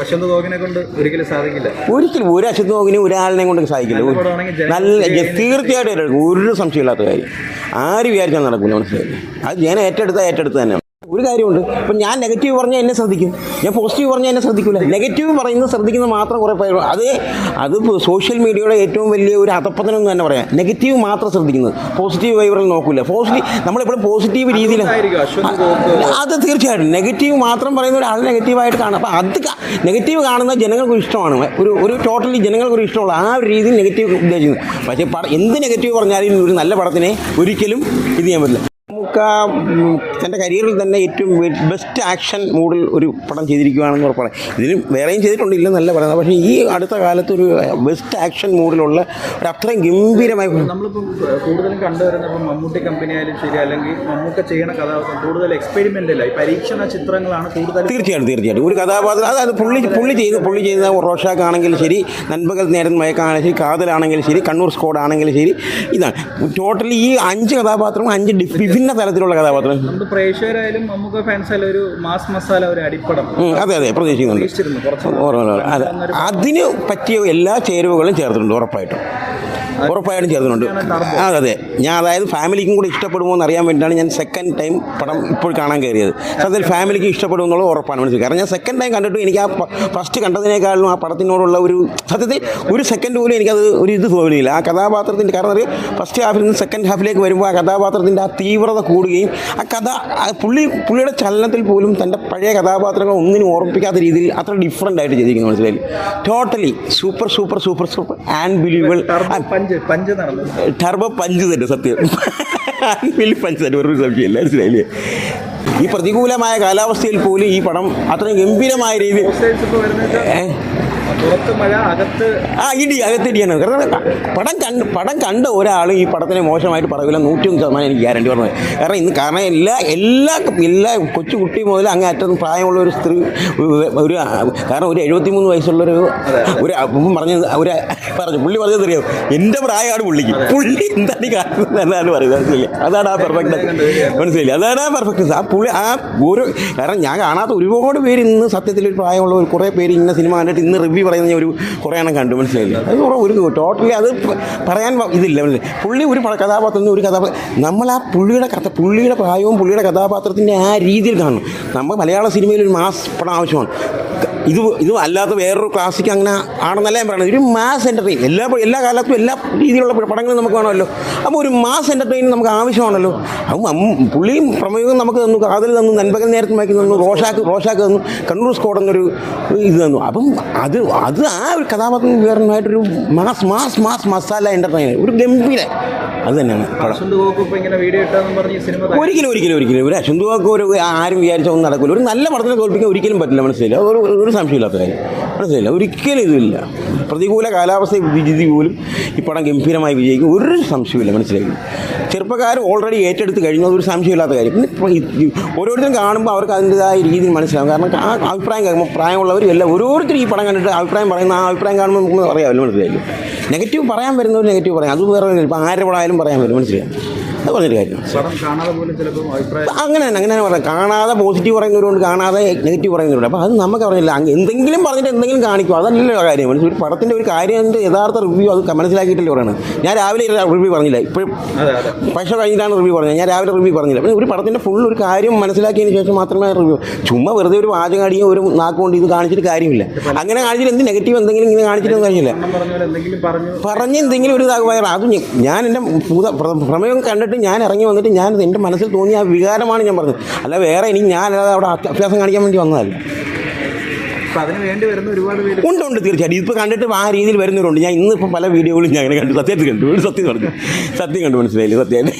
അശ്വന്ത് ഗോകിനെ കൊണ്ട് ഒരിക്കലും സാധിക്കില്ല. ഒരിക്കലും ഒരു അശ്വന്ത് ഗോകിനും ഒരാളിനെ കൊണ്ട് സാധിക്കില്ല. നല്ല തീർച്ചയായിട്ടും ഒരു സംശയമില്ലാത്ത കാര്യം. ആര് വിചാരിച്ചാൽ നടക്കില്ല, മനസ്സിലായില്ലേ? അത് ജനം ഏറ്റെടുത്ത് തന്നെ. ഒരു കാര്യമുണ്ട്, ഇപ്പം ഞാൻ നെഗറ്റീവ് പറഞ്ഞാൽ എന്നെ ശ്രദ്ധിക്കും, ഞാൻ പോസിറ്റീവ് പറഞ്ഞാൽ എന്നെ ശ്രദ്ധിക്കില്ല. നെഗറ്റീവ് പറയുന്നത് ശ്രദ്ധിക്കുന്നത് മാത്രം കുറേ പേര്. അത് സോഷ്യൽ മീഡിയയുടെ ഏറ്റവും വലിയ ഒരു അധപ്പതനം തന്നെ പറയാം. നെഗറ്റീവ് മാത്രം ശ്രദ്ധിക്കുന്നത്, പോസിറ്റീവ് വൈബറിൽ നോക്കില്ല. നമ്മളെപ്പോഴും പോസിറ്റീവ് രീതിയിൽ അത് തീർച്ചയായിട്ടും നെഗറ്റീവ് മാത്രം പറയുന്ന ഒരാൾ നെഗറ്റീവായിട്ട് കാണും. അപ്പം അത് നെഗറ്റീവ് കാണുന്ന ജനങ്ങൾക്ക് ഇഷ്ടമാണ്. ഒരു ടോട്ടലി ജനങ്ങൾക്കൊരു ഇഷ്ടമുള്ള ആ ഒരു രീതിയിൽ നെഗറ്റീവ് ഉദ്ദേശിക്കുന്നത്. പക്ഷേ എന്ത് നെഗറ്റീവ് പറഞ്ഞാലും ഒരു നല്ല പടത്തിനെ ഒരിക്കലും ഇത് ചെയ്യാൻ പറ്റില്ല. നമുക്ക് തൻ്റെ കരിയറിൽ തന്നെ ഏറ്റവും ബെസ്റ്റ് ആക്ഷൻ മൂഡിൽ ഒരു പടം ചെയ്തിരിക്കുകയാണെന്ന് ഉറപ്പാണ്. ഇതിലും വേറെയും ചെയ്തിട്ടുണ്ട്, ഇല്ല നല്ല പറയുന്നത്. പക്ഷേ ഈ അടുത്ത കാലത്ത് ഒരു ബെസ്റ്റ് ആക്ഷൻ മൂഡിലുള്ള ഒരു അത്രയും ഗംഭീരമായി നമ്മളിപ്പം കൂടുതലും കണ്ടുവരുന്നപ്പോൾ മമ്മൂട്ടി കമ്പനി ആയാലും ശരി, അല്ലെങ്കിൽ മമ്മൂക്ക ചെയ്യണ കഥാപാത്രം കൂടുതൽ എക്സ്പെരിമെൻ്റല്ല, ഈ പരീക്ഷണ ചിത്രങ്ങളാണ് കൂടുതൽ. തീർച്ചയായിട്ടും ഒരു കഥാപാത്രം അതായത് പുള്ളി ചെയ്യുന്ന റോഷാക്ക് ആണെങ്കിലും ശരി, നൻപകൽ നേരം മയക്കാണെങ്കിലും ശരി, കാതലാണെങ്കിലും ശരി, കണ്ണൂർ സ്ക്വാഡ് ആണെങ്കിലും ശരി, ഇതാണ് ടോട്ടലി ഈ 5 കഥാപാത്രവും 5 വിഭിന്ന തലത്തിലുള്ള കഥാപാത്രം. നമ്മുടെ പ്രേക്ഷകരായാലും മമ്മൂക്ക ഫാൻസായാലും ഒരു മാസ് മസാല, ഒരു അടിപ്പടം അതെ പ്രതീക്ഷിക്കുന്നുണ്ട്. അതിന് പറ്റിയ എല്ലാ ചേരുവകളും ചേർത്തിട്ടുണ്ട്, ഉറപ്പായിട്ടും ചേർത്തിട്ടുണ്ട്. അതെ, ഞാൻ അതായത് ഫാമിലിക്കും കൂടി ഇഷ്ടപ്പെടുമോ എന്ന് അറിയാൻ വേണ്ടിയിട്ടാണ് ഞാൻ സെക്കൻഡ് ടൈം പടം ഇപ്പോൾ കാണാൻ കയറിയത്. സത്യത്തിൽ ഫാമിലിക്ക് ഇഷ്ടപ്പെടുമെന്നുള്ളത് ഉറപ്പാണ്, മനസ്സിലായി. കാരണം ഞാൻ സെക്കൻഡ് ടൈം കണ്ടിട്ട് എനിക്ക് ആ ഫസ്റ്റ് കണ്ടതിനേക്കാളും ആ പടത്തിനോടുള്ള ഒരു സത്യത്തിൽ ഒരു സെക്കൻഡ് പോലും എനിക്കത് ഒരു ഇത് തോന്നിയില്ല. ആ കഥാപാത്രത്തിൻ്റെ കാരണം അറിയാം, ഫസ്റ്റ് ഹാഫിൽ നിന്ന് സെക്കൻഡ് ഹാഫിലേക്ക് വരുമ്പോൾ ആ കഥാപാത്രത്തിൻ്റെ ആ തീവ്രത കൂടുകയും ആ പുള്ളിയുടെ ചലനത്തിൽ പോലും തൻ്റെ പഴയ കഥാപാത്രങ്ങൾ ഒന്നിനും ഓർമ്മിപ്പിക്കാത്ത രീതിയിൽ അത്ര ഡിഫറൻ്റ് ആയിട്ട് ചെയ്തിരിക്കുന്നു, മനസ്സിലായി. Totally super and believable turbo punch തന്നെ, സത്യം പഞ്ച് തന്നെ, ഒരു സംശയമില്ല, മനസ്സിലായില്ലേ. ഈ പ്രതികൂലമായ കാലാവസ്ഥയിൽ പോലും ഈ പടം അത്രയും ഗംഭീരമായ രീതിയിൽ അകത്തിടിയാണ്. കാരണം പടം കണ്ട ഒരാൾ ഈ പടത്തിനെ മോശമായിട്ട് പറയില്ല, 101% എനിക്ക് ഗ്യാരണ്ടി പറഞ്ഞത്. കാരണം എല്ലാ കൊച്ചു കുട്ടി മുതൽ അങ്ങേ അറ്റം പ്രായമുള്ള ഒരു സ്ത്രീ, കാരണം ഒരു 73 വയസ്സുള്ളൊരു പുള്ളി പറഞ്ഞത് അറിയാം, എൻ്റെ പ്രായമാണ് പുള്ളി എന്താണ് കാണുന്നത് എന്നാണ് പറയുന്നത്, അതാണ് ആ പെർഫെക്റ്റ്, മനസ്സിലായില്ലേ? അതാണ് ആ പെർഫെക്റ്റ്. കാരണം ഞാൻ കാണാത്ത ഒരുപാട് പേര് ഇന്ന് സത്യത്തിൽ ഒരു പ്രായമുള്ള കുറേ പേര് ഇന്ന സിനിമ കണ്ടിട്ട് ഇന്ന് റിവ്യൂ പറയുന്ന കുറേ എണ്ണം കണ്ടു, മനസ്സിലായില്ല. അത് ഒരു ടോട്ടലി അത് പറയാൻ ഇതില്ല. പുള്ളി ഒരു കഥാപാത്രം നമ്മൾ ആ പുള്ളിയുടെ പ്രായവും പുള്ളിയുടെ കഥാപാത്രത്തിൻ്റെ ആ രീതിയിൽ കാണണം. നമ്മൾ മലയാള സിനിമയിൽ ഒരു മാസ് പടം ആവശ്യമാണ്. ഇത് അല്ലാത്ത വേറൊരു ക്ലാസിക്ക് അങ്ങനെ ആണെന്നല്ല ഞാൻ പറയുന്നത്. ഒരു മാസ് എൻ്റർടൈൻ എല്ലാ കാലത്തും എല്ലാ രീതിയിലുള്ള പടങ്ങളും നമുക്ക് വേണമല്ലോ. അപ്പോൾ ഒരു മാസ് എൻ്റർടൈൻ നമുക്ക് ആവശ്യമാണല്ലോ. അപ്പം പുള്ളിയും പ്രമേയവും നമുക്ക് തന്നു, കാതൽ തന്നു, നൻപകൽ നേരത്തെ മയക്കി തന്നു, റോഷാക്ക് തന്നു, കണ്ണൂർ സ്ക്വാഡ് എന്നൊരു ഇത് തന്നു. അപ്പം അത് ആ ഒരു കഥാപാത്രം വേറൊന്നായിട്ടൊരു മാസ് മസാല എൻ്റർടൈനർ, ഒരു ഗംഭീര അത് തന്നെയാണ് പടം. ഒരിക്കലും ഒരു അശ്വന്ത് ഗോക്ക് ആരും വിചാരിച്ച ഒന്നും നടക്കില്ല. ഒരു നല്ല പടത്തിനെ തോൽപ്പിക്കാൻ ഒരിക്കലും പറ്റില്ല, മനസ്സിലായില്ല. ഒരു സംശയമില്ലാത്ത കാര്യം, മനസ്സിലായില്ല. ഒരിക്കലും ഇതില്ല. പ്രതികൂല കാലാവസ്ഥ വിജയി പോലും ഈ പടം ഗംഭീരമായി വിജയിക്കും, ഒരു സംശയമില്ല, മനസ്സിലായി. ചെറുപ്പക്കാർ ഓൾറെഡി ഏറ്റെടുത്ത് കഴിഞ്ഞത് ഒരു സംശയമില്ലാത്ത കാര്യം. പിന്നെ ഓരോരുത്തരും കാണുമ്പോൾ അവർക്ക് അതിൻ്റെതായ രീതിയിൽ മനസ്സിലാവും. കാരണം ആ അഭിപ്രായം കേൾക്കുമ്പോൾ പ്രായമുള്ളവരും എല്ലാം ഓരോരുത്തരും ഈ പടം കണ്ടിട്ട് അഭിപ്രായം പറയുന്ന ആ അഭിപ്രായം കാണുമ്പോൾ നമുക്ക് അറിയാമല്ലോ, മനസ്സിലായില്ലേ. നെഗറ്റീവ് പറയാൻ വരുന്നവർ നെഗറ്റീവ് പറയാം, അത് വേറെ ഇപ്പം ആരുടെ പടമായാലും പറയാൻ വരും, മനസ്സിലായി. അത് പറഞ്ഞൊരു കാര്യം. അങ്ങനെ പറയാം. കാണാതെ പോസിറ്റീവ് പറയുന്നവരുണ്ട്, കാണാതെ നെഗറ്റീവ് പറയുന്നവരുണ്ട്. അപ്പോൾ അത് നമുക്ക് പറഞ്ഞില്ല, എന്തെങ്കിലും പറഞ്ഞിട്ട് എന്തെങ്കിലും കാണിക്കും, അതല്ലല്ലോ കാര്യം. ഒരു പടത്തിൻ്റെ ഒരു കാര്യത്തിൻ്റെ യഥാർത്ഥ റിവ്യൂ അത് മനസ്സിലാക്കിയിട്ടല്ലേ പറയണം. ഞാൻ രാവിലെ റിവ്യൂ പറഞ്ഞില്ല, ഇപ്പോഴും പൈസ കഴിഞ്ഞിട്ടാണ് റിവ്യൂ പറഞ്ഞത്. ഞാൻ രാവിലെ റിവ്യൂ പറഞ്ഞില്ല. പിന്നെ ഒരു പടത്തിൻ്റെ ഫുൾ ഒരു കാര്യം മനസ്സിലാക്കിയതിന് ശേഷം മാത്രമേ റിവ്യൂ. ചുമ്മാ വെറുതെ ഒരു വാചകടിയോ ഒരു നാക്കുകൊണ്ട് ഇത് കാണിച്ചിട്ട് കാര്യമില്ല. അങ്ങനെ കാണിച്ചിട്ട് എന്ത് നെഗറ്റീവ് എന്തെങ്കിലും ഇങ്ങനെ കാണിച്ചിട്ടൊന്നും കാര്യമില്ല. എന്തെങ്കിലും ഒരു ഇതാകുമായിരുന്നു. അത് ഞാൻ എൻ്റെ പ്രമേയം കണ്ടിട്ട് ഞാൻ ഇറങ്ങി വന്നിട്ട് എൻ്റെ മനസ്സിൽ തോന്നിയ ആ വികാരമാണ് ഞാൻ പറഞ്ഞത്. അല്ല വേറെ ഞാനത് അവിടെ അഭ്യാസം കാണിക്കാൻ വേണ്ടി വന്നതല്ല. ഉണ്ട് തീർച്ചയായിട്ടും. ഇപ്പോൾ കണ്ടിട്ട് ആ രീതിയിൽ വരുന്നവരുണ്ട്. ഞാൻ ഇന്നിപ്പോൾ പല വീഡിയോകളും ഞാൻ അങ്ങനെ കണ്ടു, സത്യം കണ്ടു, മനസ്സിലായില്ലേ, സത്യമായിട്ട്.